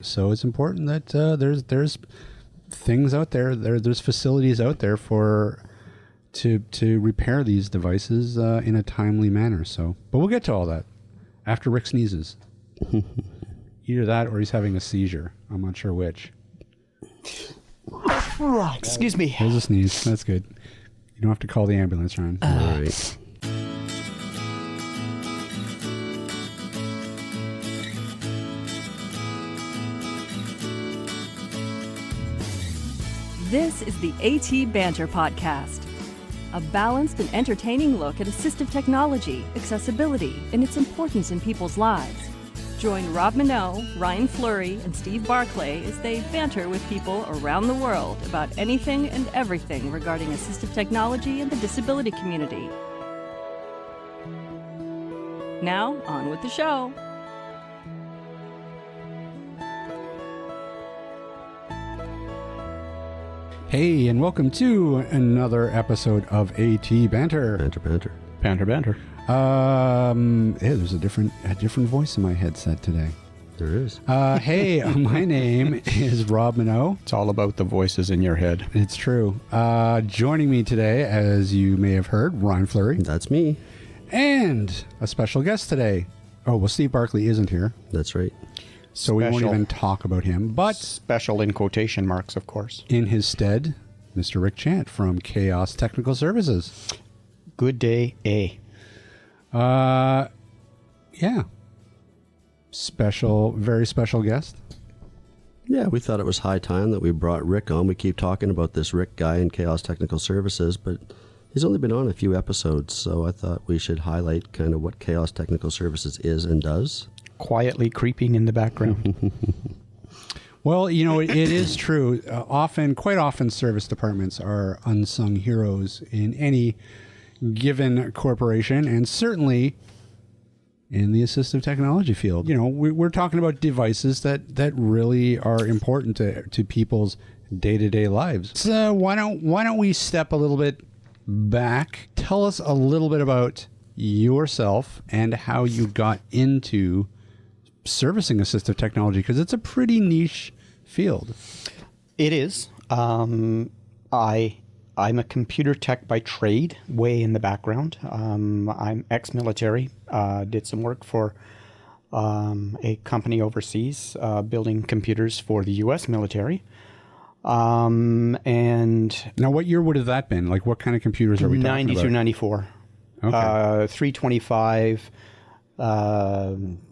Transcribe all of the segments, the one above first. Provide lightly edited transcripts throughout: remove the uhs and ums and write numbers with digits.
So it's important that there's things out there, there's facilities out there to repair these devices in a timely manner. So, but we'll get to all that after Rick sneezes. Either that or he's having a seizure. I'm not sure which. Excuse me. There's a sneeze. That's good. You don't have to call the ambulance, Ryan. All right. This is the AT Banter podcast, a balanced and entertaining look at assistive technology, accessibility, and its importance in people's lives. Join Rob Minot, Ryan Fleury, and Steve Barclay as they banter with people around the world about anything and everything regarding assistive technology and the disability community. Now, on with the show. Hey, and welcome to another episode of AT Banter. Banter. There's a different voice in my headset today. There is. Hey, my name is Rob Minot. It's all about the voices in your head. It's true. Joining me today, as you may have heard, Ryan Fleury. That's me. And a special guest today. Oh, well, Steve Barclay isn't here. That's right. So we won't even talk about him. But Special in quotation marks, of course. in his stead, Mr. Rick Chant from Chaos Technical Services. Good day, A. Yeah. Very special guest. Yeah, we thought it was high time that we brought Rick on. We keep talking about this Rick guy in Chaos Technical Services, but he's only been on a few episodes, so I thought we should highlight kind of what Chaos Technical Services is and does. Quietly creeping in the background. Well, you know, it is true. Quite often, service departments are unsung heroes in any given corporation, and certainly in the assistive technology field. You know, we're talking about devices that really are important to people's day-to-day lives. So why don't we step a little bit back? Tell us a little bit about yourself and how you got into servicing assistive technology, because it's a pretty niche field. It is. I'm a computer tech by trade, way in the background. I'm ex-military, did some work for a company overseas, building computers for the U.S. military. And Now, what year would have that been? Like, what kind of computers are we talking 90 about? through 94. Okay. 325,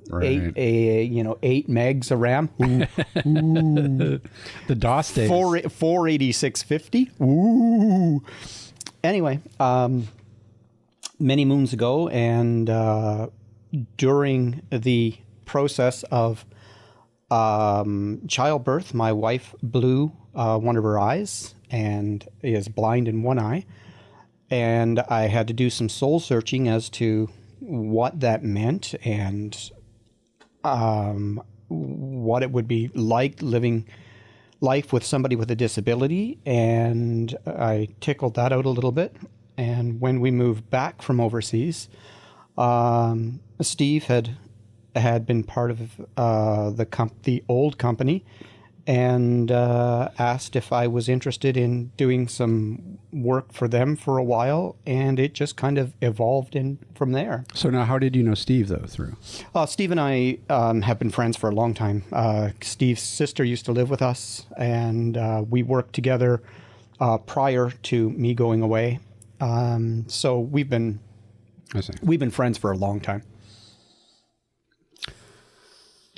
Right. 8 megs of RAM. Ooh. The DOS days. 48650. Ooh. Anyway, many moons ago, and during the process of childbirth, my wife blew one of her eyes and is blind in one eye. And I had to do some soul searching as to what that meant and what it would be like living life with somebody with a disability. And I tickled that out a little bit. And when we moved back from overseas, Steve had been part of the old company, and asked if I was interested in doing some work for them for a while, and it just kind of evolved in from there. So now, how did you know Steve, though, through? Steve and I have been friends for a long time. Steve's sister used to live with us, and we worked together prior to me going away. So we've been friends for a long time.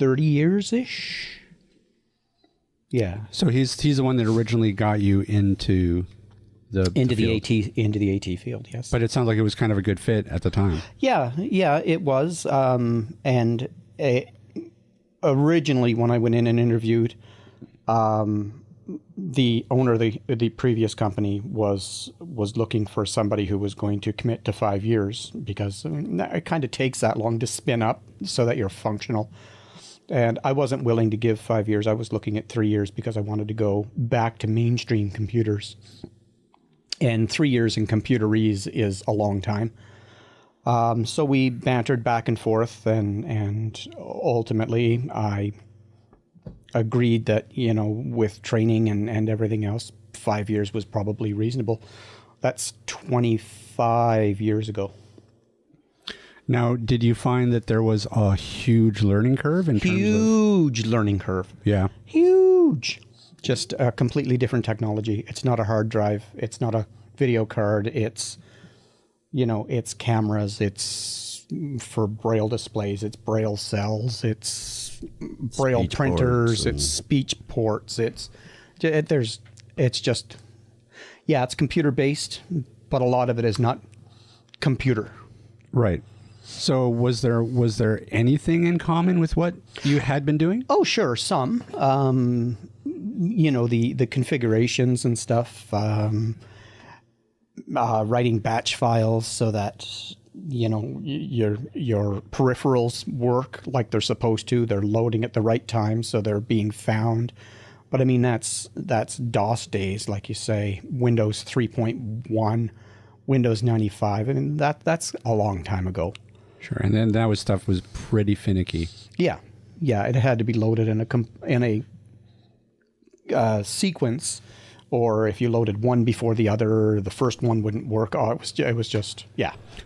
30 years-ish? Yeah. So he's the one that originally got you into the AT field, yes. But it sounds like it was kind of a good fit at the time. Yeah, it was. And originally, when I went in and interviewed, the owner of the previous company was looking for somebody who was going to commit to 5 years, because it kind of takes that long to spin up so that you're functional. And I wasn't willing to give 5 years. I was looking at 3 years because I wanted to go back to mainstream computers. And 3 years in computerese is a long time. So we bantered back and forth, and ultimately I agreed that, with training and everything else, 5 years was probably reasonable. That's 25 years ago. Now, did you find that there was a huge learning curve in terms of... Huge learning curve. Yeah. Huge. Just a completely different technology. It's not a hard drive. It's not a video card. It's, it's cameras. It's for Braille displays. It's Braille cells. It's Braille Speech printers. ports It's speech ports. It's computer based, but a lot of it is not computer. Right. So was there anything in common with what you had been doing? Oh, sure, some. The configurations and stuff, writing batch files so that your peripherals work like they're supposed to. They're loading at the right time, so they're being found. But I mean, that's DOS days, like you say, Windows 3.1, Windows 95. I mean, that's a long time ago. Sure, and then that stuff was pretty finicky. Yeah, it had to be loaded in a sequence, or if you loaded one before the other, the first one wouldn't work. Oh, it was just.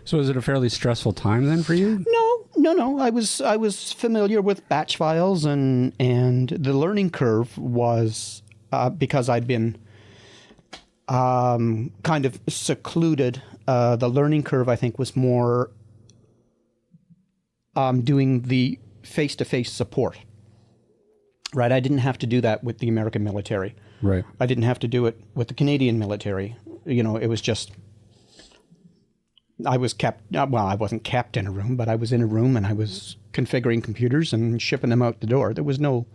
So was it a fairly stressful time then for you? No. I was familiar with batch files, and the learning curve was because I'd been kind of secluded. The learning curve, I think, was more doing the face-to-face support. Right, I didn't have to do that with the American military. Right. I didn't have to do it with the Canadian military. It was just, I was kept, well, I wasn't kept in a room, but I was in a room and I was configuring computers and shipping them out the door. There was no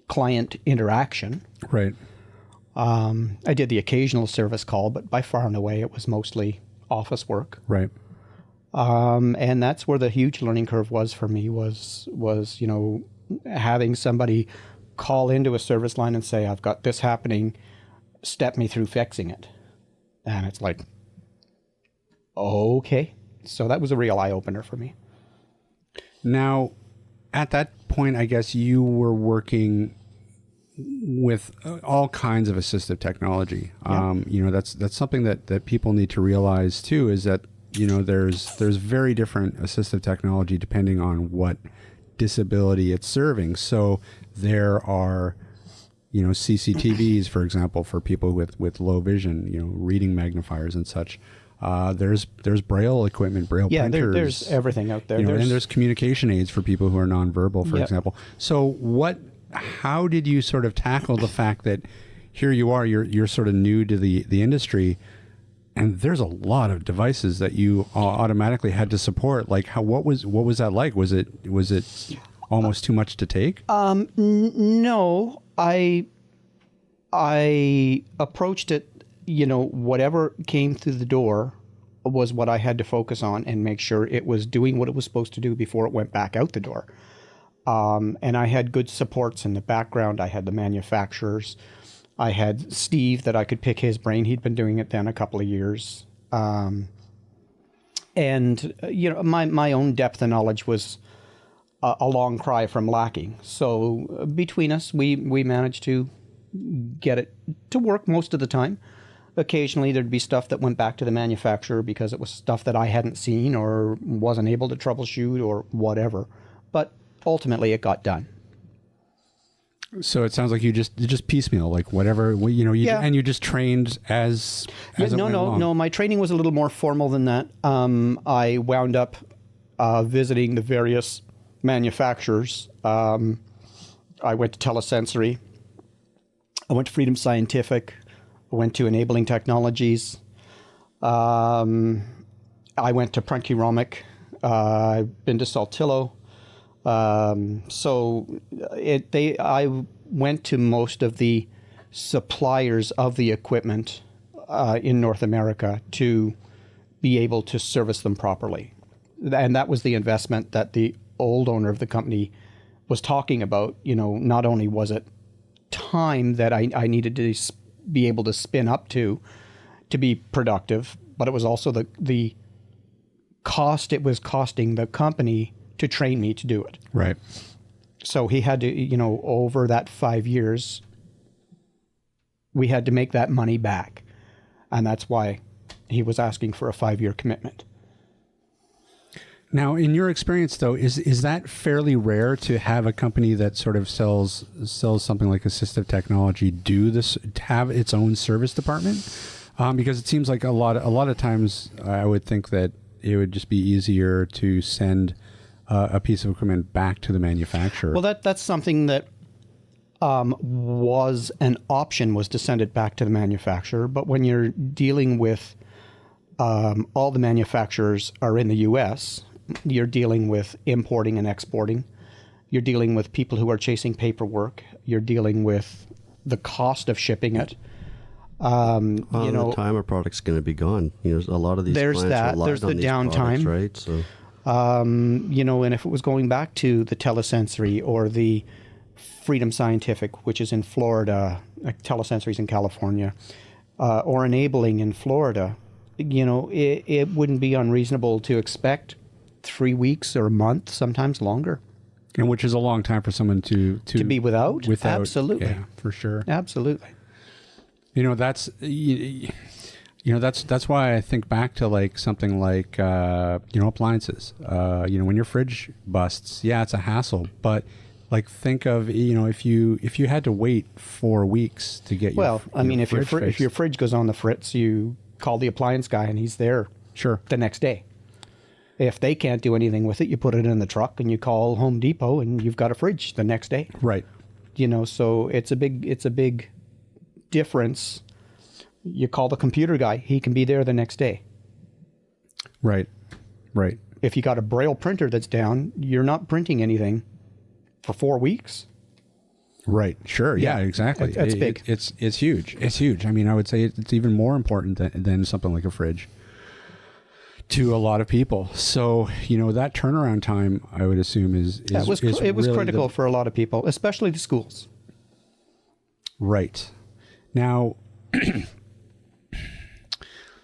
client interaction. Right. I did the occasional service call, but by far and away it was mostly office work. Right. And that's where the huge learning curve was for me was having somebody call into a service line and say, I've got this happening, step me through fixing it. And it's like, okay. So that was a real eye-opener for me. Now, at that point, I guess you were working with all kinds of assistive technology. Yeah. That's something that people need to realize too, is that, there's very different assistive technology depending on what disability it's serving. So there are, CCTVs, for example, for people with low vision, reading magnifiers and such. There's Braille equipment, Braille printers. There's everything out there. And there's communication aids for people who are nonverbal, for example. So how did you sort of tackle the fact that here you are, you're sort of new to the industry, and there's a lot of devices that you automatically had to support. Like, what was that like? Was it almost too much to take? No, I approached it. Whatever came through the door was what I had to focus on and make sure it was doing what it was supposed to do before it went back out the door. And I had good supports in the background. I had the manufacturers. I had Steve that I could pick his brain. He'd been doing it then a couple of years. My own depth of knowledge was a long cry from lacking. So between us, we managed to get it to work most of the time. Occasionally, there'd be stuff that went back to the manufacturer because it was stuff that I hadn't seen or wasn't able to troubleshoot or whatever. But ultimately, it got done. So it sounds like you just piecemeal, like whatever, and you just trained as No. My training was a little more formal than that. I wound up visiting the various manufacturers. I went to Telesensory. I went to Freedom Scientific. I went to Enabling Technologies. I went to Prunky-Romic. I've been to Saltillo. I went to most of the suppliers of the equipment in North America to be able to service them properly. And that was the investment that the old owner of the company was talking about. Not only was it time that I needed to be able to spin up to be productive, but it was also the cost it was costing the company to train me to do it. Right. So he had to, over that 5 years, we had to make that money back. And that's why he was asking for a 5-year commitment. Now, in your experience, though, is that fairly rare to have a company that sort of sells something like assistive technology do this, to have its own service department? Because it seems like a lot of times I would think that it would just be easier to send a piece of equipment back to the manufacturer. Well, that's something that was an option, was to send it back to the manufacturer. But when you're dealing with all the manufacturers are in the U.S., you're dealing with importing and exporting. You're dealing with people who are chasing paperwork. You're dealing with the cost of shipping it. The time a product's going to be gone. A lot of these there's clients that. rely There's on the these downtime, products, right? So, and if it was going back to the telesensory or the Freedom Scientific, which is in Florida, telesensory's in California, or enabling in Florida, it wouldn't be unreasonable to expect 3 weeks or a month, sometimes longer. And which is a long time for someone to be without? Absolutely. Yeah, for sure. Absolutely. That's that's why I think back to like something like appliances. When your fridge busts, yeah, it's a hassle, but like think of if you had to wait 4 weeks to get if your fridge goes on the fritz, you call the appliance guy and he's there the next day. If they can't do anything with it, you put it in the truck and you call Home Depot and you've got a fridge the next day. Right. So it's a big difference. You call the computer guy, he can be there the next day. Right. Right. If you got a Braille printer that's down, you're not printing anything for 4 weeks. Right. Sure. Yeah, exactly. That's big. It's huge. It's huge. I mean, I would say it's even more important than something like a fridge to a lot of people. So, that turnaround time, I would assume it was really critical for a lot of people, especially the schools. Right. Now,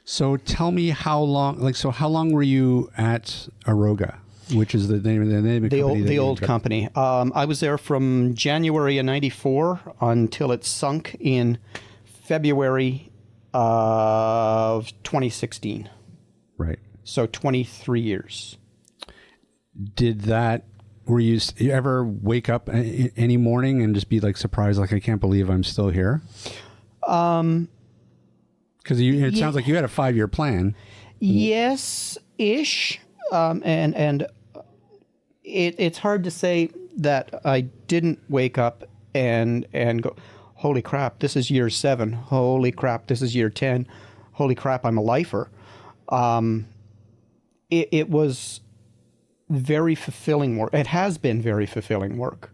so tell me how long were you at Aroga, which is the name of the old company. I was there from January of 94 until it sunk in February of 2016. Right. So 23 years. Were you ever wake up any morning and just be like surprised, like, I can't believe I'm still here? Because it sounds like you had a 5-year plan. Yes-ish. And it's hard to say that I didn't wake up and go, holy crap, this is year 7. Holy crap, this is year 10. Holy crap, I'm a lifer. It was very fulfilling work. It has been very fulfilling work.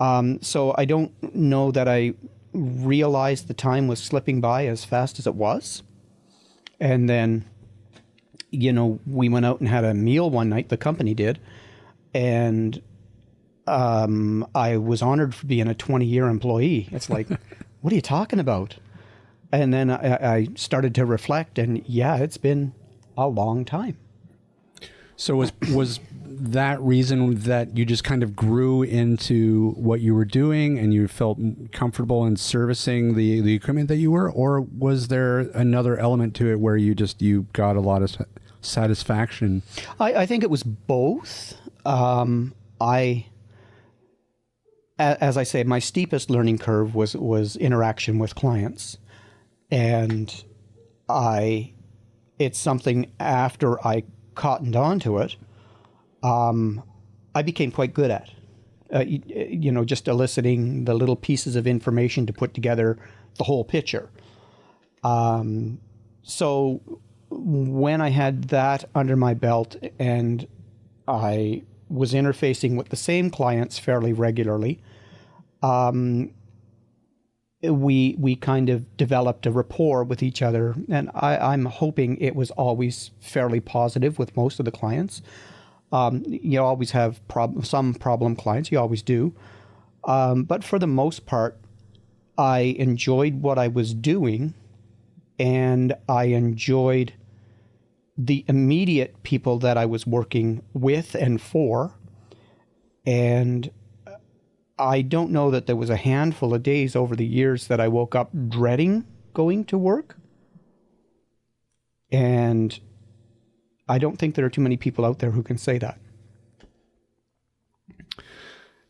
So I don't know that I realized the time was slipping by as fast as it was. And then, we went out and had a meal one night, the company did. And I was honored for being a 20-year employee. It's like, what are you talking about? And then I started to reflect, and yeah, it's been a long time. So was that reason that you just kind of grew into what you were doing and you felt comfortable in servicing the equipment that you were, or was there another element to it where you got a lot of satisfaction? I think it was both. As I say, my steepest learning curve was interaction with clients, and it's something after I cottoned onto it, I became quite good at. Just eliciting the little pieces of information to put together the whole picture. So when I had that under my belt and I was interfacing with the same clients fairly regularly, we kind of developed a rapport with each other, and I'm hoping it was always fairly positive with most of the clients. You always have some problem clients, you always do. But for the most part, I enjoyed what I was doing, and I enjoyed the immediate people that I was working with and for. And I don't know that there was a handful of days over the years that I woke up dreading going to work. And I don't think there are too many people out there who can say that.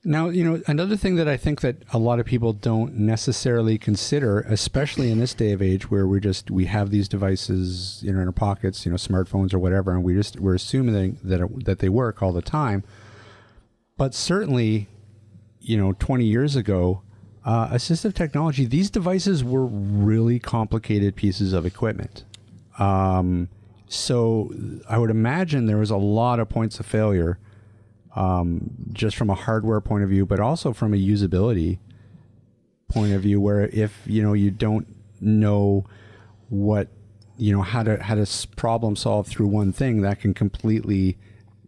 Now, another thing that I think that a lot of people don't necessarily consider, especially in this day of age where we have these devices in our pockets, smartphones or whatever, and we're assuming that they work all the time. But certainly, 20 years ago, assistive technology, these devices were really complicated pieces of equipment. So I would imagine there was a lot of points of failure, just from a hardware point of view, but also from a usability point of view, where if, you don't know what, how to problem solve through one thing, that can completely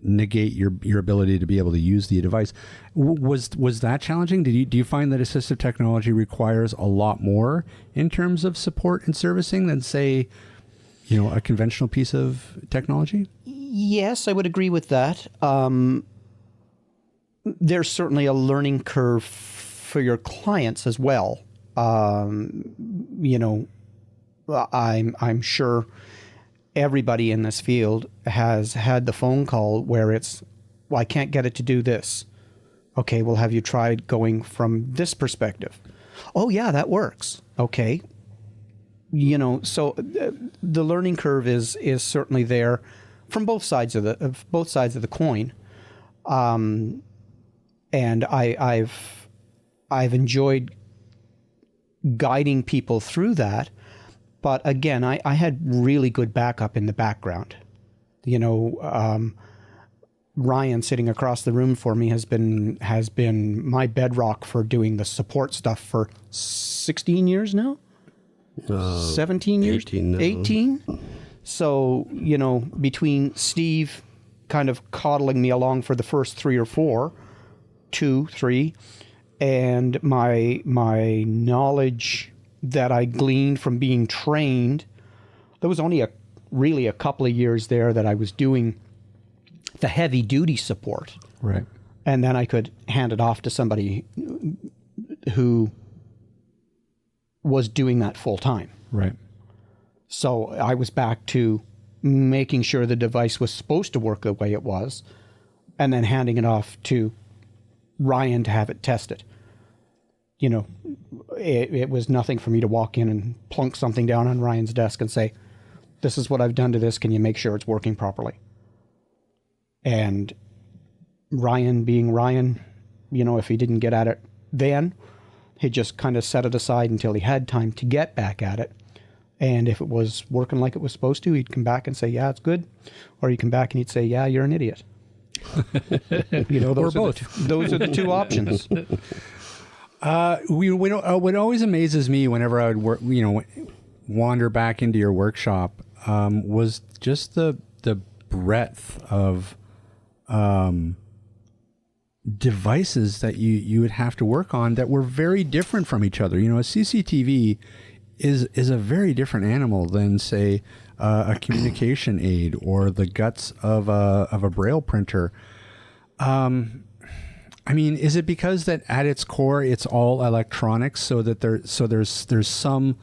negate your ability to be able to use the device. Was that challenging? Do you find that assistive technology requires a lot more in terms of support and servicing than, say, a conventional piece of technology? Yes, I would agree with that. There's certainly a learning curve for your clients as well. I'm sure everybody in this field has had the phone call where it's, well, I can't get it to do this. Okay, well, have you tried going from this perspective? Oh, yeah, that works. Okay. So the learning curve is certainly there from both sides of the coin. And I've enjoyed guiding people through that. But again, I had really good backup in the background. Ryan sitting across the room for me has been my bedrock for doing the support stuff for 16 years now. 17 years? 18 now. 18? So, between Steve kind of coddling me along for the first 3 or 4, 2, 3, and my knowledge that I gleaned from being trained, there was only really a couple of years there that I was doing the heavy duty support. Right. And then I could hand it off to somebody who was doing that full time. Right. So I was back to making sure the device was supposed to work the way it was, and then handing it off to Ryan to have it tested. It was nothing for me to walk in and plunk something down on Ryan's desk and say, this is what I've done to this. Can you make sure it's working properly? And Ryan being Ryan, if he didn't get at it then, he'd just kind of set it aside until he had time to get back at it. And if it was working like it was supposed to, he'd come back and say, yeah, it's good. Or he'd come back and he'd say, yeah, you're an idiot. Or both. Those are the two options. What always amazes me whenever I would wander back into your workshop was just the breadth of devices that you would have to work on that were very different from each other. A CCTV is a very different animal than, say, a communication aid or the guts of a Braille printer. Is it because that at its core it's all electronics, so that there's some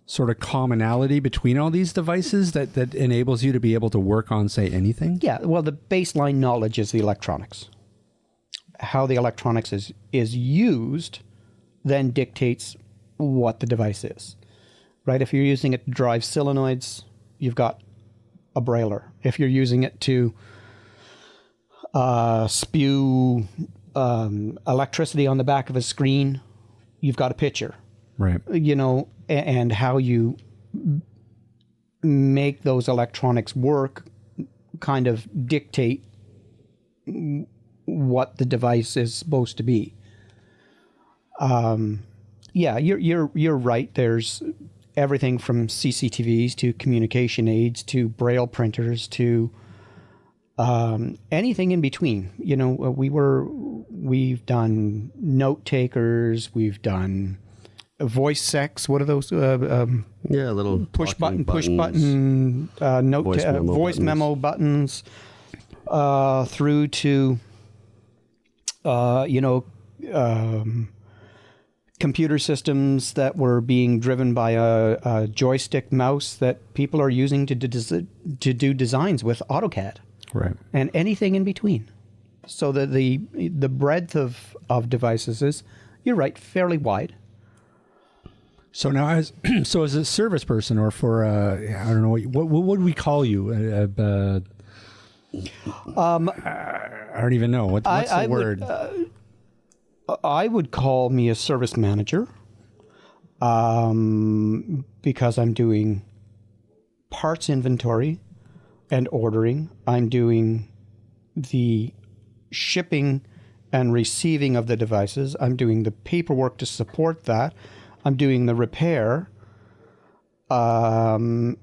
sort of commonality between all these devices that enables you to be able to work on, say, anything? Yeah. Well, the baseline knowledge is the electronics. How the electronics is used then dictates what the device is, right? If you're using it to drive solenoids, you've got a Brailler. If you're using it to spew electricity on the back of a screen, you've got a picture. Right. And how you make those electronics work kind of dictate what the device is supposed to be. You're right. There's everything from CCTVs to communication aids to Braille printers to anything in between. We've done note takers. We've done voice sex. What are those? Little push button note voice memo buttons through to computer systems that were being driven by a joystick mouse that people are using to do designs with AutoCAD. Right. And anything in between. So the breadth of devices is, you're right, fairly wide. So now, as a service person, or for I don't know what would we call you? I don't even know what's the word. I would call me a service manager, because I'm doing parts inventory and ordering. I'm doing the shipping and receiving of the devices. I'm doing the paperwork to support that. I'm doing the repair, and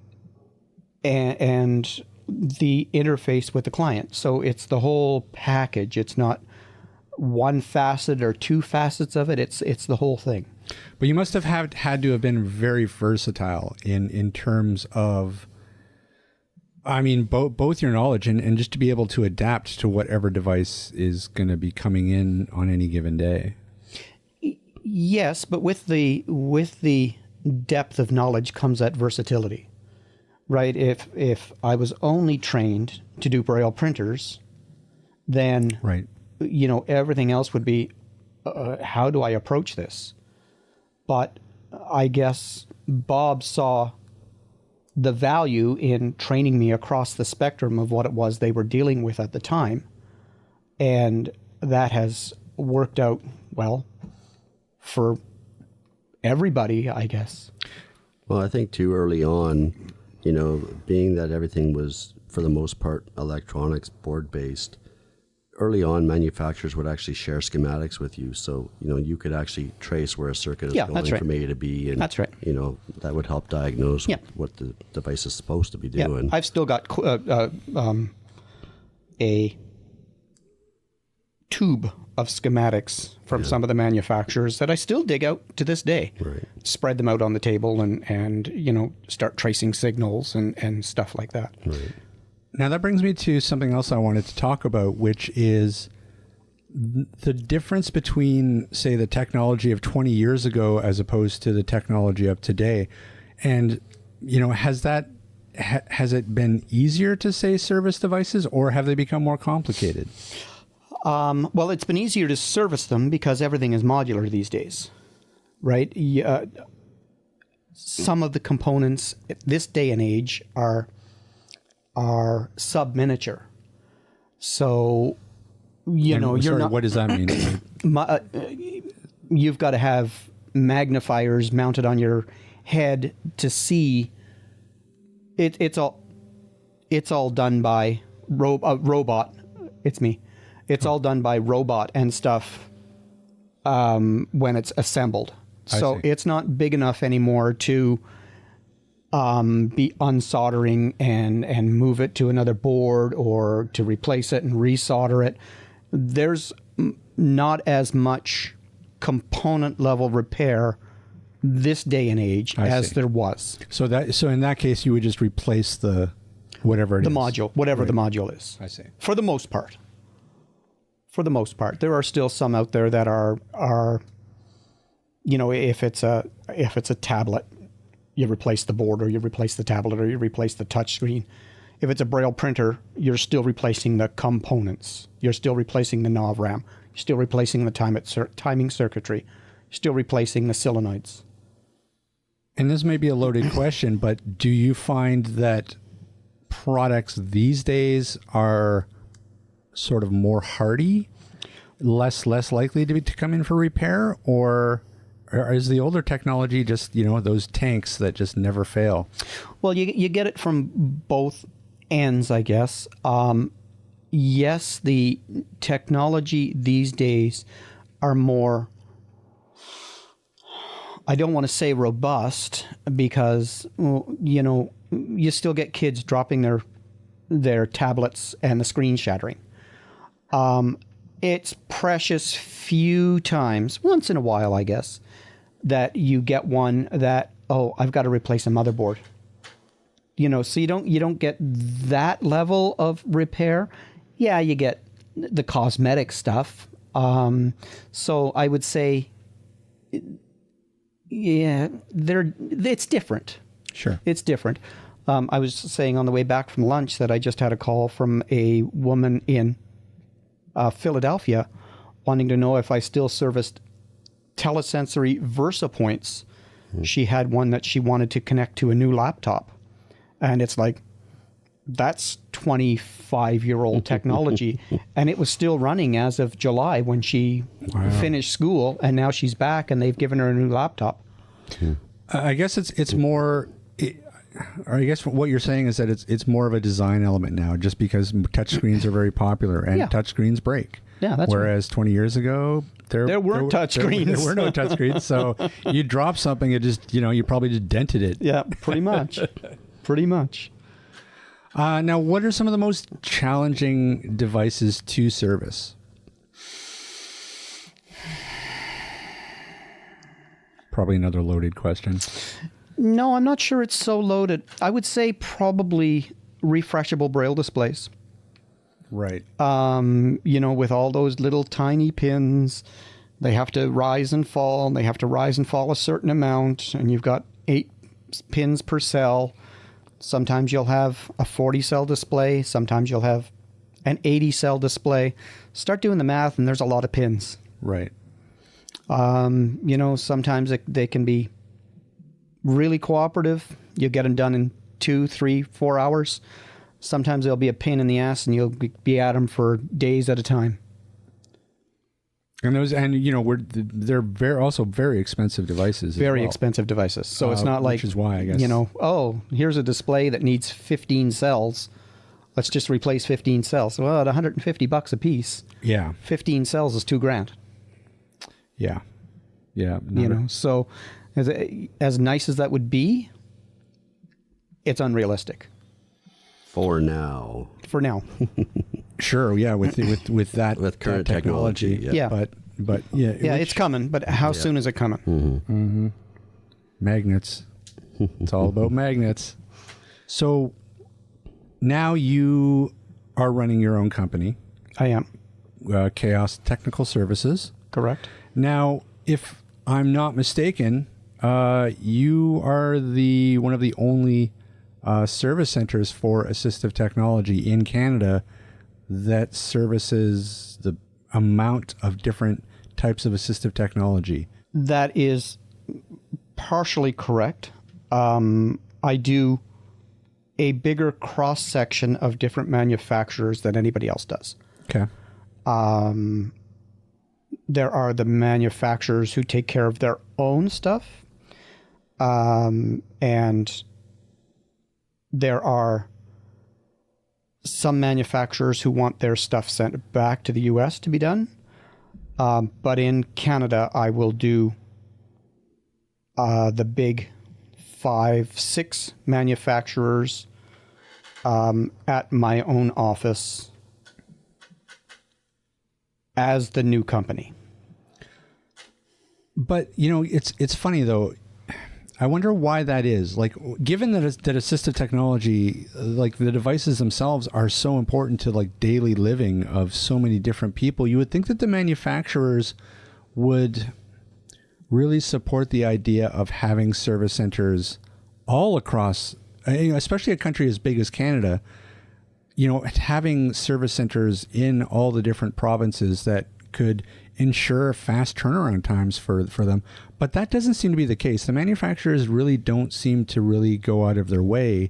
the interface with the client. So it's the whole package. It's not one facet or two facets of it. It's the whole thing. But you must have had to have been very versatile in terms of, I mean, both your knowledge and just to be able to adapt to whatever device is going to be coming in on any given day. Yes, but with the depth of knowledge comes that versatility, right? If I was only trained to do Braille printers, then right, everything else would be, how do I approach this? But I guess Bob saw the value in training me across the spectrum of what it was they were dealing with at the time, and that has worked out well for everybody, I guess. Well, I think too early on, being that everything was for the most part electronics board based, early on manufacturers would actually share schematics with you, so you could actually trace where a circuit is going from A to B, and that's right. That would help diagnose what the device is supposed to be doing. I've still got a tube of schematics from some of the manufacturers that I still dig out to this day. Right. Spread them out on the table and start tracing signals and stuff like that. Right. Now that brings me to something else I wanted to talk about, which is the difference between, say, the technology of 20 years ago as opposed to the technology of today. And, has it been easier to, say, service devices, or have they become more complicated? Well, it's been easier to service them because everything is modular these days, right? Some of the components at this day and age are sub-miniature. So, you're not... What does that mean? You've got to have magnifiers mounted on your head to see. It's all done by robot. It's me. It's all done by robot and stuff when it's assembled. So it's not big enough anymore to be unsoldering and move it to another board or to replace it and resolder it. There's not as much component level repair this day and age as there was. So in that case, you would just replace the whatever it is. The module, whatever the module is. I see. For the most part. There are still some out there that are if it's a tablet, you replace the board, or you replace the tablet, or you replace the touch screen. If it's a Braille printer, you're still replacing the components. You're still replacing the nav RAM. You're still replacing the timing circuitry. You're still replacing the solenoids. And this may be a loaded question, but do you find that products these days are sort of more hardy, less likely to come in for repair, or is the older technology just, those tanks that just never fail? Well, you get it from both ends, I guess. Yes, the technology these days are more, I don't want to say robust, because, you still get kids dropping their tablets and the screen shattering. It's precious few times, once in a while, I guess, that you get one that, I've got to replace a motherboard. So you don't get that level of repair. Yeah, you get the cosmetic stuff, So I would say, yeah, it's different. Sure. It's different. I was saying on the way back from lunch that I just had a call from a woman in Philadelphia wanting to know if I still serviced telesensory Versa points. She had one that she wanted to connect to a new laptop. And it's like, that's 25-year-old technology. And it was still running as of July when she finished school. And now she's back and they've given her a new laptop. I guess it's more... I guess what you're saying is that it's more of a design element now, just because touchscreens are very popular and touchscreens break. Yeah, that's Whereas 20 years ago, there weren't touchscreens. There were no touchscreens, so you drop something, it just you probably just dented it. Yeah, pretty much, pretty much. Now, what are some of the most challenging devices to service? Probably another loaded question. No, I'm not sure it's so loaded. I would say probably refreshable braille displays. Right. With all those little tiny pins, they have to rise and fall. They have to rise and fall a certain amount, and you've got 8 pins per cell. Sometimes you'll have a 40-cell display. Sometimes you'll have an 80-cell display. Start doing the math, and there's a lot of pins. Right. Sometimes they can be really cooperative. You get them done in 2, 3, 4 hours. Sometimes there'll be a pain in the ass and you'll be at them for days at a time. And they're also very expensive devices. Very expensive devices. So it's not like, which is why, I guess, here's a display that needs 15 cells. Let's just replace 15 cells. Well, at $150 a piece. Yeah. 15 cells is $2,000. Yeah. Yeah. So as nice as that would be, it's unrealistic. For now. Sure. Yeah. With that with current technology. Yeah. But it's coming. But how soon is it coming? Mm-hmm. Magnets. It's all about magnets. So now you are running your own company. I am. Chaos Technical Services. Correct. Now, if I'm not mistaken, you are one of the only service centers for assistive technology in Canada that services the amount of different types of assistive technology. That is partially correct. I do a bigger cross-section of different manufacturers than anybody else does. Okay. There are the manufacturers who take care of their own stuff. And there are some manufacturers who want their stuff sent back to the US to be done. But in Canada, I will do the big 5, 6 manufacturers at my own office as the new company. But, it's funny, though. I wonder why that is. Like, given that assistive technology, like the devices themselves are so important to like daily living of so many different people, you would think that the manufacturers would really support the idea of having service centers all across, especially a country as big as Canada, having service centers in all the different provinces that could ensure fast turnaround times for them. But that doesn't seem to be the case. The manufacturers really don't seem to really go out of their way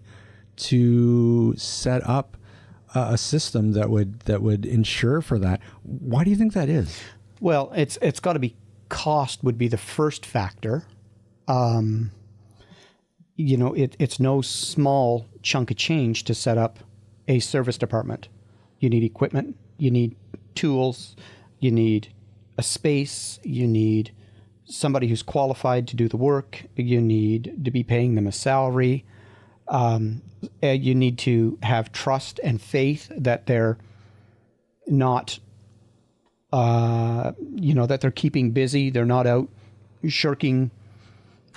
to set up a system that would ensure for that. Why do you think that is? Well, it's got to be cost would be the first factor. It's no small chunk of change to set up a service department. You need equipment, you need tools, you need a space, you need somebody who's qualified to do the work, you need to be paying them a salary, you need to have trust and faith that they're not, that they're keeping busy, they're not out shirking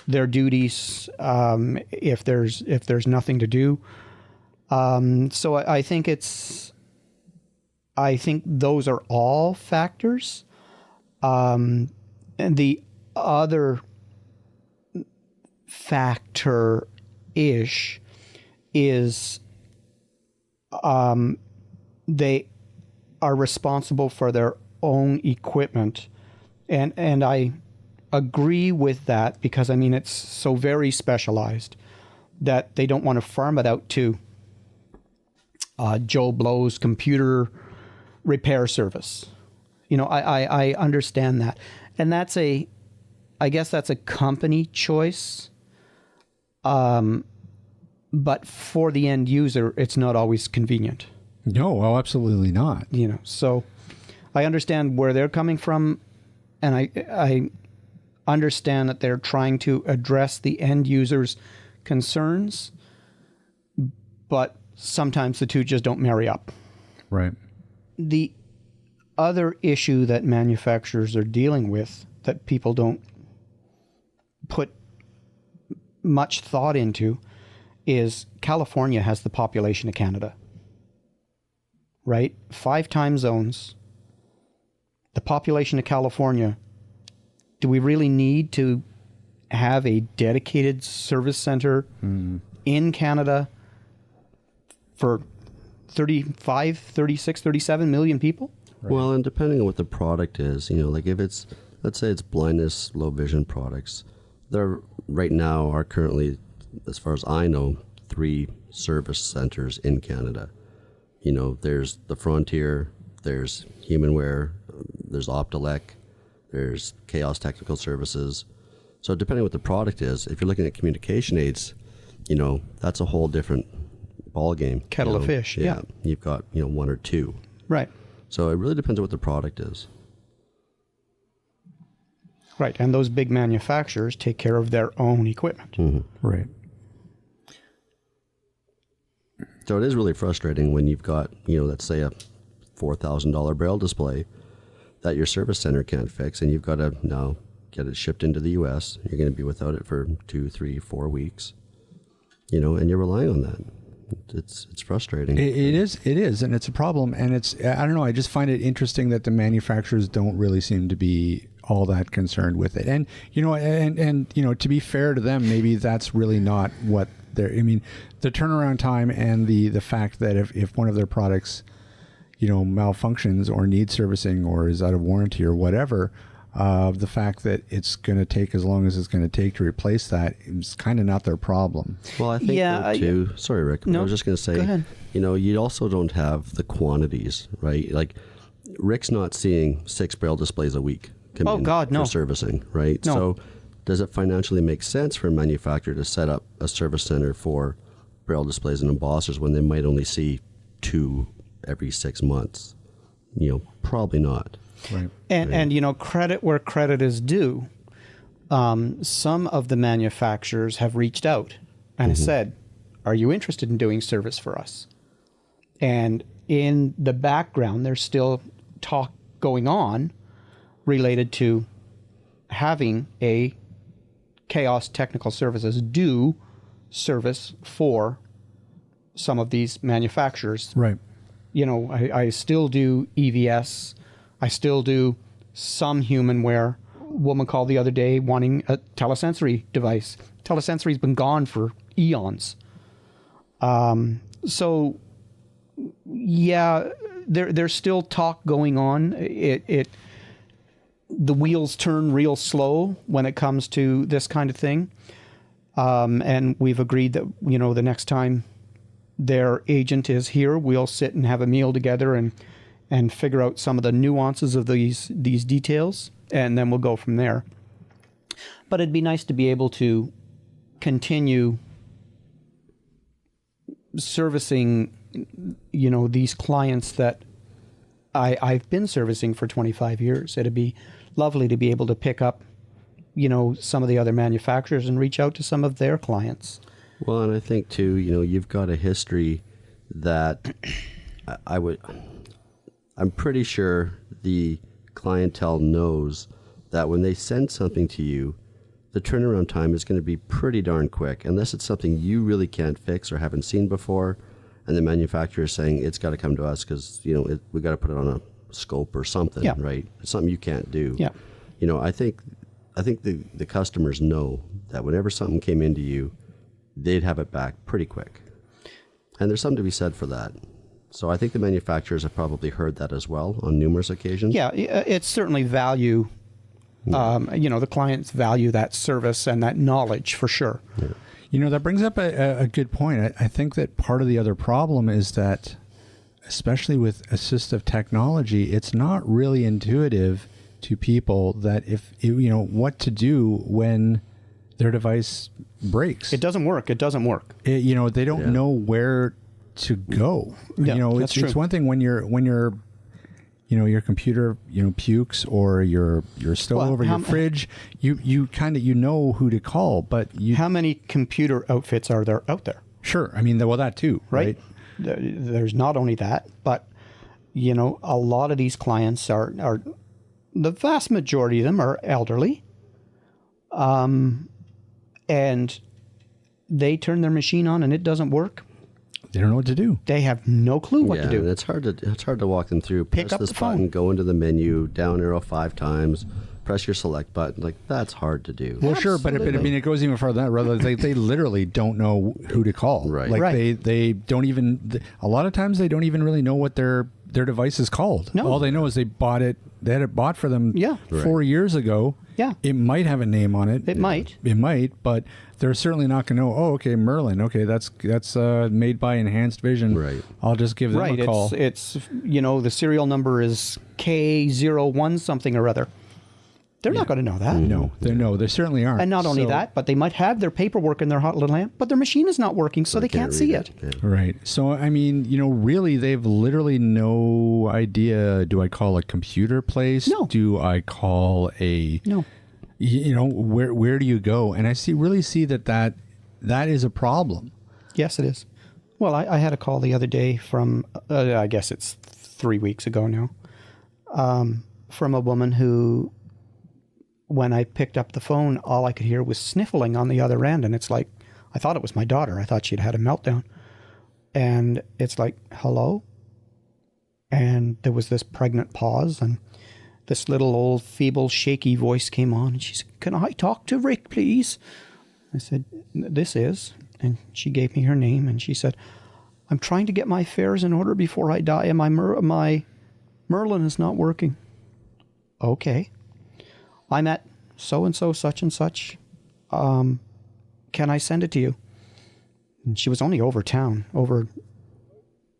their duties if there's nothing to do. So I think those are all factors. And the other factor-ish is they are responsible for their own equipment. And I agree with that because, I mean, it's so very specialized that they don't want to farm it out to Joe Blow's computer repair service. You know, I understand that. And that's I guess that's a company choice. But for the end user, it's not always convenient. No, well, absolutely not. You know, so I understand where they're coming from, and I understand that they're trying to address the end user's concerns, but sometimes the two just don't marry up. Right. The other issue that manufacturers are dealing with that people don't put much thought into is California has the population of Canada, right? 5 time zones. The population of California, do we really need to have a dedicated service center in Canada for 35, 36, 37 million people? Right. Well, and depending on what the product is, you know, like if it's, let's say it's blindness, low vision products, there right now are currently, as far as I know, 3 service centers in Canada. You know, there's the Frontier, there's Humanware, there's Optelec, there's Chaos Technical Services. So depending on what the product is, if you're looking at communication aids, you know, that's a whole different ball game. Kettle of fish, yeah. You've got, you know, 1 or 2. Right. So it really depends on what the product is. Right, and those big manufacturers take care of their own equipment. Mm-hmm. Right. So it is really frustrating when you've got, you know, let's say a $4,000 Braille display that your service center can't fix, and you've got to now get it shipped into the U.S. You're going to be without it for 2, 3, 4 weeks, you know, and you're relying on that. It's frustrating. It is, and it's a problem. And it's, I don't know, I just find it interesting that the manufacturers don't really seem to be all that concerned with it. And, you know, and you know, to be fair to them, maybe that's really not what they're, I mean, the turnaround time and the fact that if one of their products, you know, malfunctions or needs servicing or is out of warranty or whatever, the fact that it's going to take as long as it's going to take to replace that is kind of not their problem. Well, I think too. Sorry, Rick. No, I was just going to say, go ahead. You know, you also don't have the quantities, right? Like, Rick's not seeing 6 Braille displays a week come in for servicing, right? No. So, does it financially make sense for a manufacturer to set up a service center for Braille displays and embossers when they might only see 2 every 6 months? You know, probably not. Right. And you know, credit where credit is due. Some of the manufacturers have reached out and said, "Are you interested in doing service for us?" And in the background, there's still talk going on related to having a Chaos Technical Services do service for some of these manufacturers. Right. You know, I still do EVS. I still do some Humanware. A woman called the other day wanting a telesensory device. Telesensory's been gone for eons. So, yeah, there's still talk going on. The wheels turn real slow when it comes to this kind of thing. And we've agreed that, you know, the next time their agent is here, we'll sit and have a meal together and figure out some of the nuances of these details, and then we'll go from there. But it'd be nice to be able to continue servicing, you know, these clients that I've been servicing for 25 years. It'd be lovely to be able to pick up, you know, some of the other manufacturers and reach out to some of their clients. Well, and I think too, you know, you've got a history that I'm pretty sure the clientele knows that when they send something to you, the turnaround time is going to be pretty darn quick, unless it's something you really can't fix or haven't seen before, and the manufacturer is saying it's got to come to us because, you know, we got to put it on a scope or something, Yeah. right? It's something you can't do. Yeah. You know, I think the customers know that whenever something came into you, they'd have it back pretty quick. And there's something to be said for that. So I think the manufacturers have probably heard that as well on numerous occasions. Yeah, it's certainly value. The clients value that service and that knowledge for sure. Yeah. You know, that brings up a good point. I think that part of the other problem is that, especially with assistive technology, it's not really intuitive to people that what to do when their device breaks. It doesn't work. They don't know where to go. Yeah, It's one thing when your computer, pukes, or your stove or your fridge, you kind of know who to call, but how many computer outfits are there out there? Sure. I mean, that too, right? There's not only that, but a lot of these clients are the vast majority of them are elderly, and they turn their machine on and it doesn't work. They don't know what to do. They have no clue what to do. And it's hard to walk them through. Pick Press up this the phone. button, go into the menu, down arrow 5 times, press your select button. Like, that's hard to do. Well, sure, but it goes even further than that. Rather, they literally don't know who to call. Right. Like Right. they don't even. A lot of times they don't even really know what their device is called. No. All they know is they bought it. They had it bought for them. Yeah. 4 years ago. Yeah. It might have a name on it. It might. It might, but they're certainly not going to know. Oh, okay, Merlin. Okay, that's made by Enhanced Vision. Right. I'll just give them a call. It's the serial number is K01 something or other. They're not going to know that. No, they certainly aren't. And not only that, but they might have their paperwork in their hot little hand, but their machine is not working, so they can't see read it. Yeah. Right. So, I mean, really, they've literally no idea. Do I call a computer place? No. Do I call a... No. Where do you go? And I really see that is a problem. Yes, it is. Well, I had a call the other day from, I guess it's 3 weeks ago now, from a woman who, when I picked up the phone, all I could hear was sniffling on the other end. And it's like, I thought it was my daughter. I thought she'd had a meltdown. And it's like, hello? And there was this pregnant pause, and this little old feeble shaky voice came on, and she said, "Can I talk to Rick, please?" I said, "This is." And she gave me her name, and she said, "I'm trying to get my affairs in order before I die, and my Merlin is not working." Okay. "I'm at so-and-so, such and such. Can I send it to you?" And she was only over town,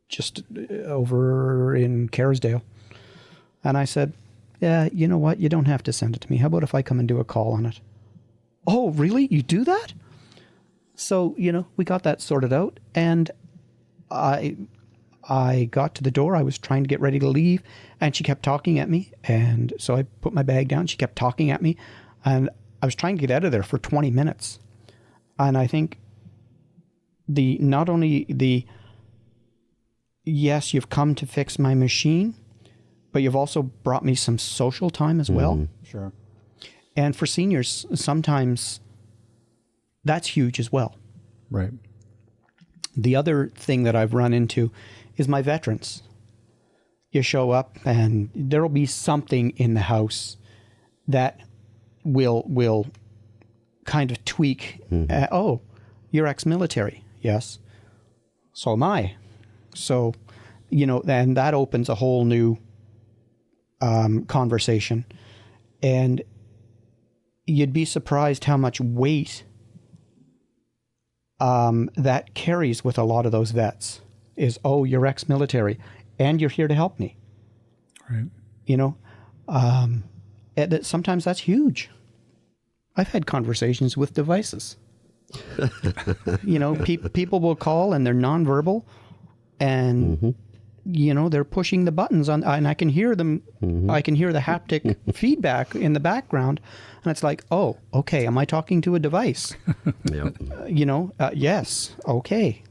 just over in Kerrisdale. And I said, "Yeah, you know what? You don't have to send it to me. How about if I come and do a call on it?" "Oh, really? You do that?" So, we got that sorted out, and I got to the door. I was trying to get ready to leave, and she kept talking at me. And so I put my bag down. She kept talking at me, and I was trying to get out of there for 20 minutes. And I think not only yes, you've come to fix my machine, but you've also brought me some social time as well. Sure. And for seniors, sometimes that's huge as well. Right. The other thing that I've run into is my veterans. You show up and there'll be something in the house that will kind of tweak. Oh, you're ex-military. Yes. So am I. So, then that opens a whole new conversation. And you'd be surprised how much weight that carries with a lot of those vets is, oh, you're ex-military and you're here to help me. Right. Sometimes that's huge. I've had conversations with devices. People will call and they're nonverbal, and they're pushing the buttons on, and I can hear them. I can hear the haptic feedback in the background, and it's like, oh, okay, am I talking to a device? Yep. Yes, okay.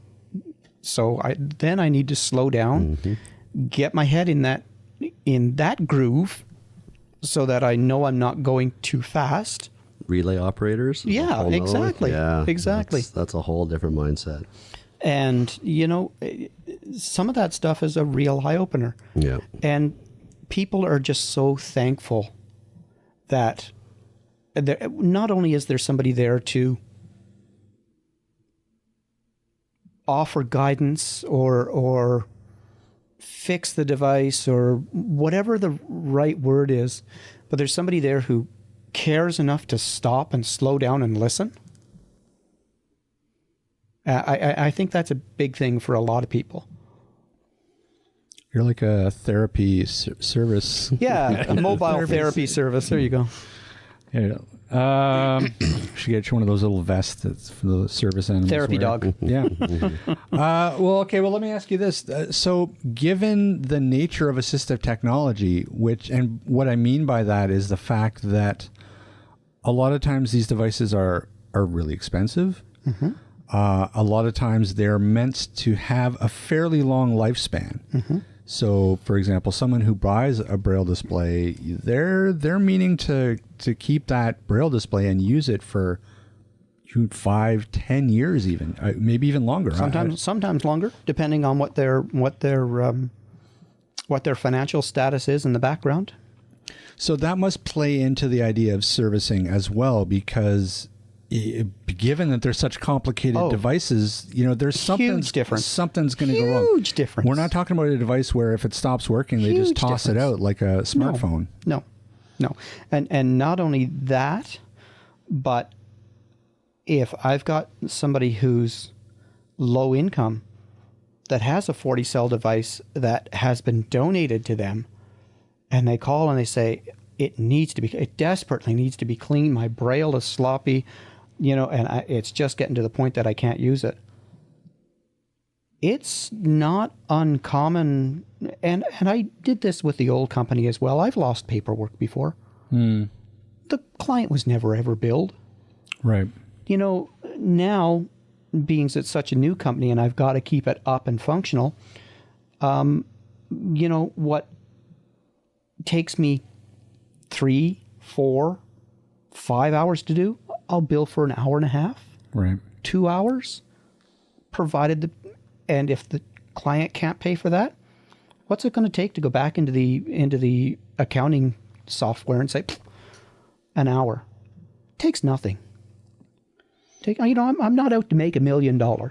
So I need to slow down, get my head in that groove, so that I know I'm not going too fast. Relay operators? Yeah, exactly. Yeah, exactly. That's a whole different mindset. And, some of that stuff is a real eye-opener. Yeah. And people are just so thankful that not only is there somebody there to offer guidance or fix the device or whatever the right word is, but there's somebody there who cares enough to stop and slow down and listen. I think that's a big thing for a lot of people. You're like a therapy service. Yeah, a mobile therapy service. There you go. Yeah. Should get you one of those little vests that's for the service animals. Therapy dog. Yeah. Well, let me ask you this. So given the nature of assistive technology, and what I mean by that is the fact that a lot of times these devices are really expensive. Mm-hmm. A lot of times they're meant to have a fairly long lifespan. Mm-hmm. So, for example, someone who buys a Braille display, they're meaning to keep that Braille display and use it for 5-10 years, even maybe even longer. Sometimes longer, depending on what their financial status is in the background. So that must play into the idea of servicing as well, because given that they're such complicated devices, there's huge difference. Something's going to go wrong. Huge difference. We're not talking about a device where if it stops working, they just toss it out like a smartphone. No. And not only that, but if I've got somebody who's low income that has a 40-cell device that has been donated to them, and they call and they say, it desperately needs to be clean. My Braille is sloppy, and it's just getting to the point that I can't use it. It's not uncommon, and I did this with the old company as well. I've lost paperwork before. The client was never ever billed. Right. Now, being it's such a new company and I've got to keep it up and functional, what takes me 3, 4, 5 hours to do, I'll bill for an hour and a half. Right. 2 hours, and if the client can't pay for that, what's it going to take to go back into the accounting software and say, an hour? It takes nothing. I'm not out to make $1 million. I'm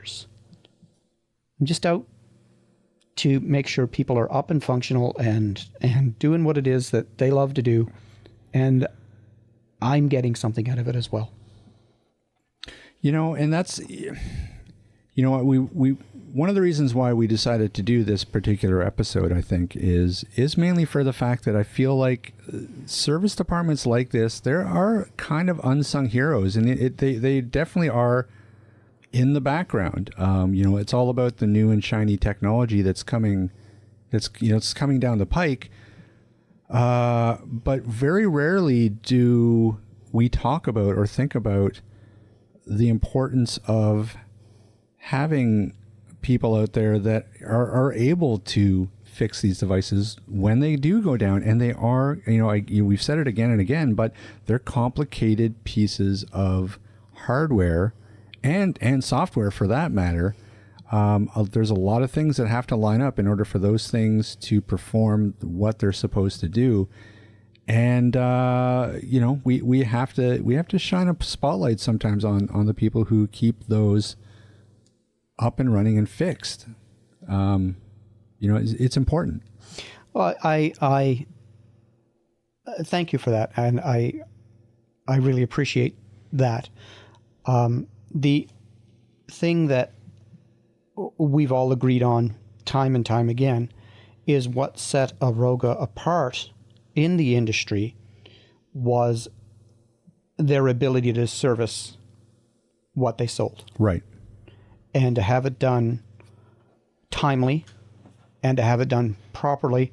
just out to make sure people are up and functional and doing what it is that they love to do, and I'm getting something out of it as well. And that's, what we one of the reasons why we decided to do this particular episode, I think, is mainly for the fact that I feel like service departments like this, there are kind of unsung heroes, and they definitely are in the background. It's all about the new and shiny technology that's coming. It's coming down the pike. But very rarely do we talk about or think about the importance of having people out there that are able to fix these devices when they do go down. And they are, we've said it again and again, but they're complicated pieces of hardware and software for that matter. There's a lot of things that have to line up in order for those things to perform what they're supposed to do. And, we have to shine a spotlight sometimes on the people who keep those up and running and fixed. It's important. Well, I thank you for that. And I really appreciate that. The thing that we've all agreed on time and time again is what set Aroga apart in the industry was their ability to service what they sold. Right. And to have it done timely and to have it done properly.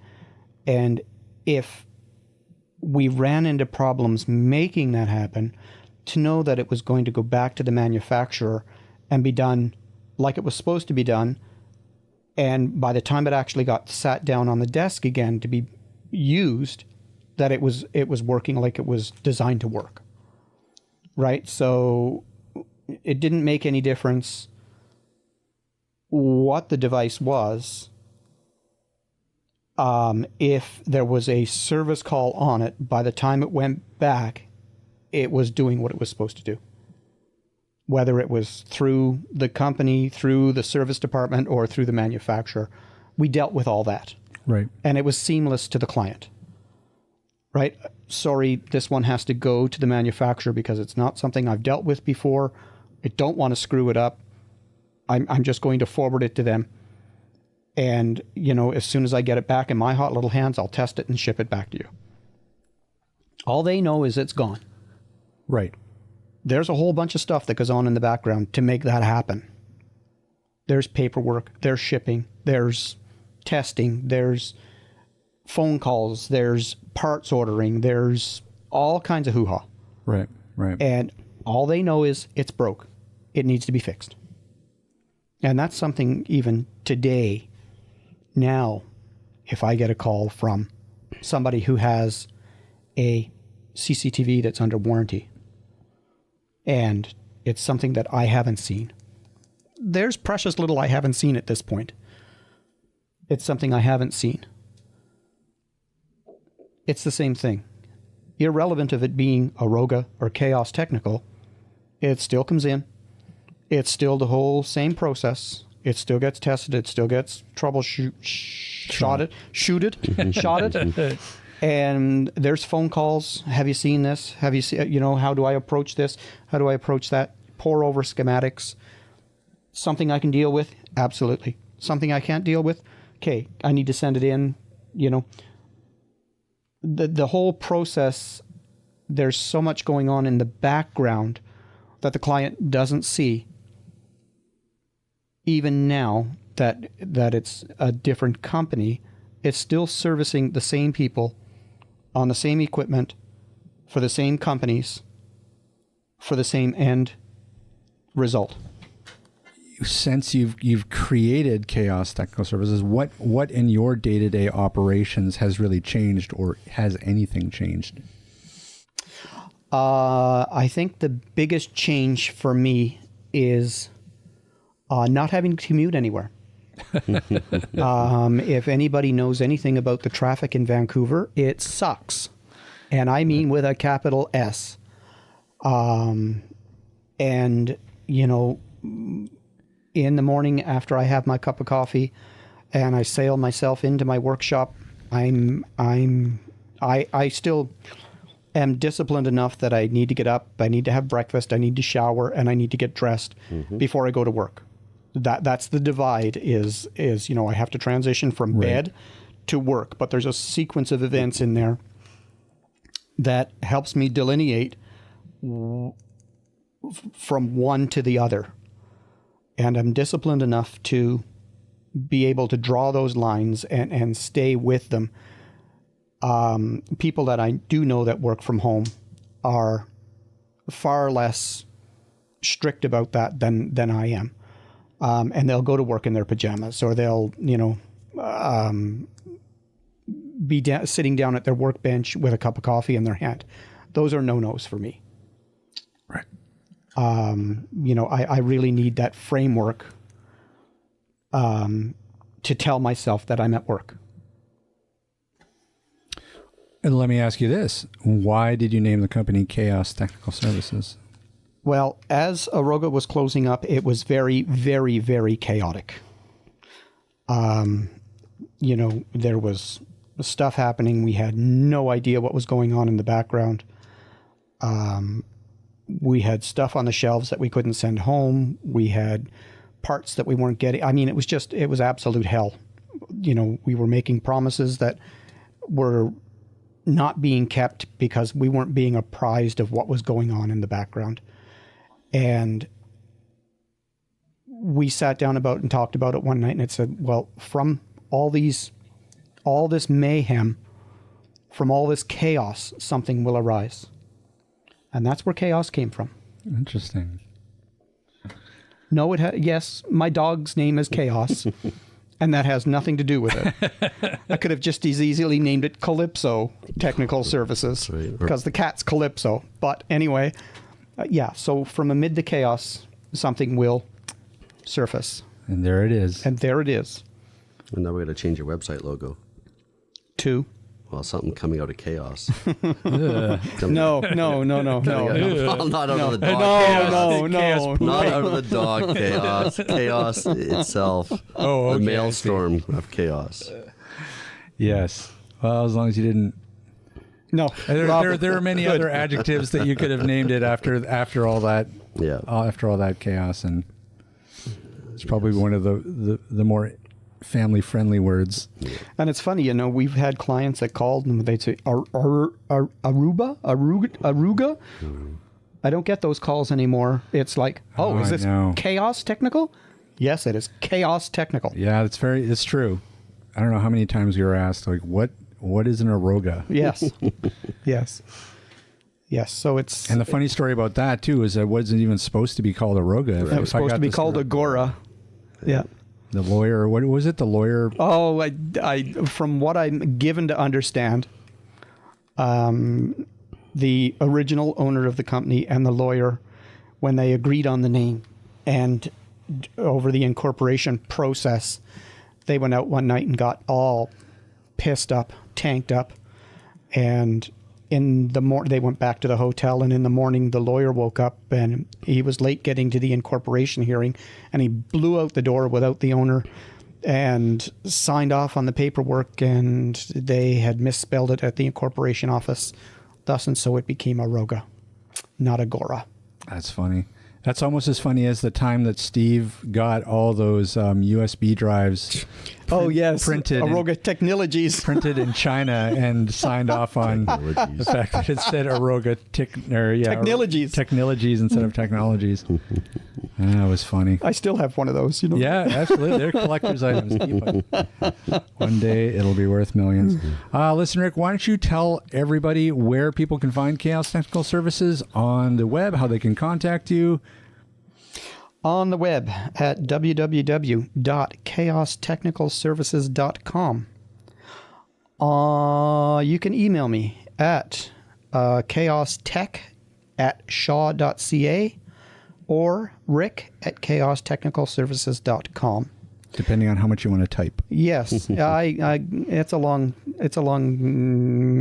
And if we ran into problems making that happen, to know that it was going to go back to the manufacturer and be done like it was supposed to be done. And by the time it actually got sat down on the desk again to be used, that it was working like it was designed to work. Right? So it didn't make any difference what the device was. If there was a service call on it, by the time it went back, it was doing what it was supposed to do. Whether it was through the company, through the service department, or through the manufacturer, we dealt with all that. Right. And it was seamless to the client. Right? Sorry, this one has to go to the manufacturer because it's not something I've dealt with before. I don't want to screw it up. I'm just going to forward it to them. And, as soon as I get it back in my hot little hands, I'll test it and ship it back to you. All they know is it's gone. Right. There's a whole bunch of stuff that goes on in the background to make that happen. There's paperwork, there's shipping, there's testing, there's phone calls, there's parts ordering, there's all kinds of hoo-ha. Right. Right. And all they know is it's broke. It needs to be fixed. And that's something even today, now, if I get a call from somebody who has a CCTV that's under warranty, and it's something that I haven't seen, there's precious little I haven't seen at this point. It's something I haven't seen. It's the same thing. Irrelevant of it being Aroga or Chaos Technical, it still comes in. It's still the whole same process. It still gets tested. It still gets shotted. And there's phone calls. Have you seen this? Have you seen, how do I approach this? How do I approach that? Pour over schematics. Something I can deal with? Absolutely. Something I can't deal with? Okay, I need to send it in, The whole process, there's so much going on in the background that the client doesn't see. Even now that it's a different company, it's still servicing the same people on the same equipment for the same companies for the same end result. Since you've created Chaos Technical Services, what in your day-to-day operations has really changed, or has anything changed? I think the biggest change for me is not having to commute anywhere. If anybody knows anything about the traffic in Vancouver, it sucks. And I mean with a capital S. And, in the morning after I have my cup of coffee and I sail myself into my workshop, I still am disciplined enough that I need to get up, I need to have breakfast, I need to shower, and I need to get dressed before I go to work. That's the divide is I have to transition from bed to work, but there's a sequence of events in there that helps me delineate from one to the other. And I'm disciplined enough to be able to draw those lines and stay with them. People that I do know that work from home are far less strict about that than I am. And they'll go to work in their pajamas, or they'll, be sitting down at their workbench with a cup of coffee in their hand. Those are no-nos for me. Right. I really need that framework to tell myself that I'm at work. And let me ask you this. Why did you name the company Chaos Technical Services? Well, as Aroga was closing up, it was very, very, very chaotic. There was stuff happening. We had no idea what was going on in the background. We had stuff on the shelves that we couldn't send home. We had parts that we weren't getting. I mean, it was absolute hell. We were making promises that were not being kept because we weren't being apprised of what was going on in the background. And we sat down and talked about it one night, and it said, well, from all this mayhem, from all this chaos, something will arise. And that's where chaos came from. Interesting. No, yes, my dog's name is Chaos, and that has nothing to do with it. I could have just as easily named it Calypso Technical Services, because the cat's Calypso. But anyway, so from amid the chaos, something will surface. And there it is. And there it is. And now we're going to change your website logo. too. Well, something coming out of chaos. No. Not out of the dog. Not out of the dog chaos. Chaos itself. Oh, okay, A maelstrom of chaos. Yes. Well, as long as you didn't. No. There are many other adjectives that you could have named it after all that. Yeah. After all that chaos, and it's probably one of the more family-friendly words. And it's funny, we've had clients that called and they'd say, Aruga? I don't get those calls anymore. It's like, is this chaos technical? Yes, it is chaos technical. Yeah, it's true. I don't know how many times you were asked, like, what is an Aruga? Yes. Yes, so it's... And the funny story about that, too, is that it wasn't even supposed to be called Aruga. It was supposed to be called Agora. Yeah. The lawyer, what was it? The lawyer? Oh, I from what I'm given to understand, the original owner of the company and the lawyer, when they agreed on the name and over the incorporation process, they went out one night and got all pissed up, tanked up, and in the they went back to the hotel, and in the morning the lawyer woke up and he was late getting to the incorporation hearing, and he blew out the door without the owner and signed off on the paperwork, and they had misspelled it at the incorporation office. Thus and so it became Aruga, not Agora. That's funny. That's almost as funny as the time that Steve got all those USB drives. Printed Aruga Technologies. Printed in China and signed off on the fact that it said Aruga Technologies. Technologies instead of technologies. That was funny. I still have one of those, Yeah, absolutely. They're collector's items. One day it'll be worth millions. Listen, Rick, why don't you tell everybody where people can find Chaos Technical Services on the web, how they can contact you? On the web at www.chaostechnicalservices.com. You can email me at chaostech@shaw.ca or rick@chaostechnicalservices.com. Depending on how much you want to type. Yes, it's a long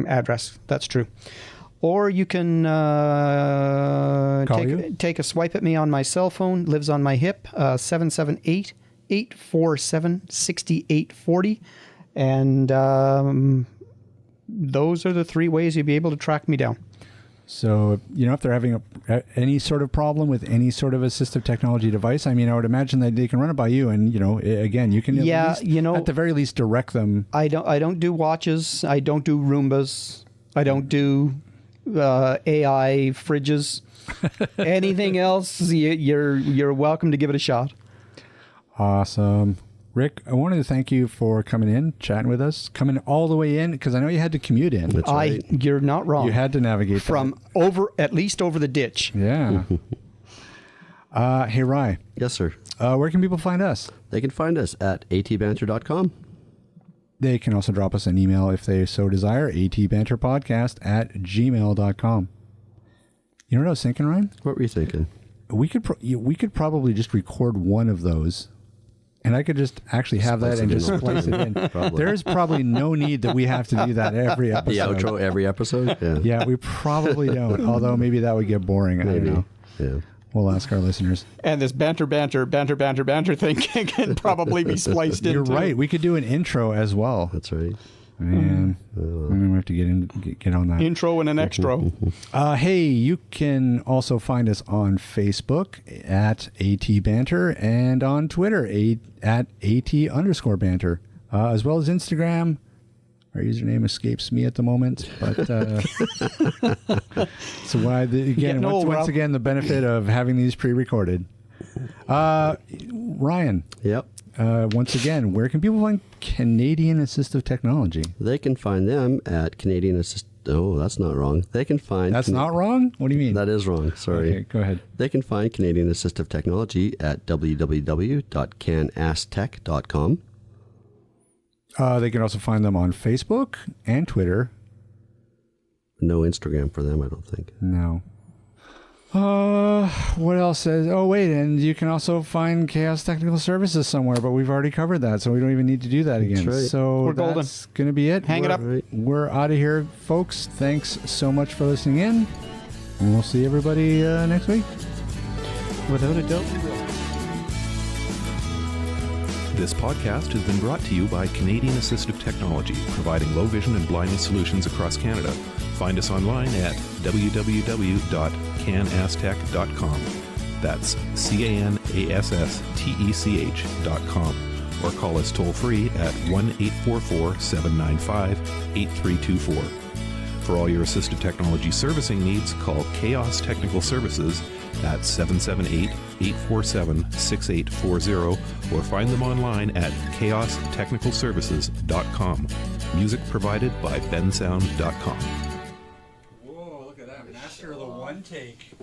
address. That's true. Or you can take a swipe at me on my cell phone. Lives on my hip, 778-847-6840. And those are the three ways you'll be able to track me down. So, if they're having any sort of problem with any sort of assistive technology device, I would imagine that they can run it by you. And, again, you can at the very least direct them. I don't do watches. I don't do Roombas. I don't do AI fridges. Anything else, you're welcome to give it a shot. Awesome. Rick, I wanted to thank you for coming in, chatting with us, coming all the way in, because I know you had to commute in. That's right. You're not wrong. You had to navigate from at least over the ditch. Yeah. Hey, Rye. Yes, sir. Where can people find us? They can find us at atbanter.com. They can also drop us an email if they so desire, atbanterpodcast@gmail.com. You know what I was thinking, Ryan? What were you thinking? We could probably just record one of those, and I could just actually have that and just splice it in. There's probably no need that we have to do that every episode. The outro every episode? Yeah. Yeah, we probably don't, although maybe that would get boring. I don't know. Yeah. We'll ask our listeners. And this banter thing can probably be spliced in. You're right. We could do an intro as well. That's right. Man, we have to get on that. Intro and an extra. Hey, you can also find us on Facebook at ATBanter and on Twitter at AT_banter, as well as Instagram. Our username escapes me at the moment, but so once again, the benefit of having these pre-recorded. Ryan. Yep. Once again, where can people find Canadian Assistive Technology? They can find them at Canadian Assist. Oh, that's not wrong. They can find. That's not wrong? What do you mean? That is wrong. Sorry. Okay, go ahead. They can find Canadian Assistive Technology at www.canastech.com. They can also find them on Facebook and Twitter. No Instagram for them, I don't think. No. What else says? Oh, wait, and you can also find Chaos Technical Services somewhere, but we've already covered that, so we don't even need to do that again. right. So We're golden. that's going to be it. Hang it up. We're out of here, folks. Thanks so much for listening in, and we'll see everybody next week. Without a doubt, we will. This podcast has been brought to you by Canadian Assistive Technology, providing low vision and blindness solutions across Canada. Find us online at www.canasstech.com. That's CANASSTECH.com. Or call us toll free at 1-844-795-8324. For all your assistive technology servicing needs, call Chaos Technical Services at 778-847-6840 or find them online at chaostechnicalservices.com. Music provided by bensound.com. Whoa, look at that. Master of the one take.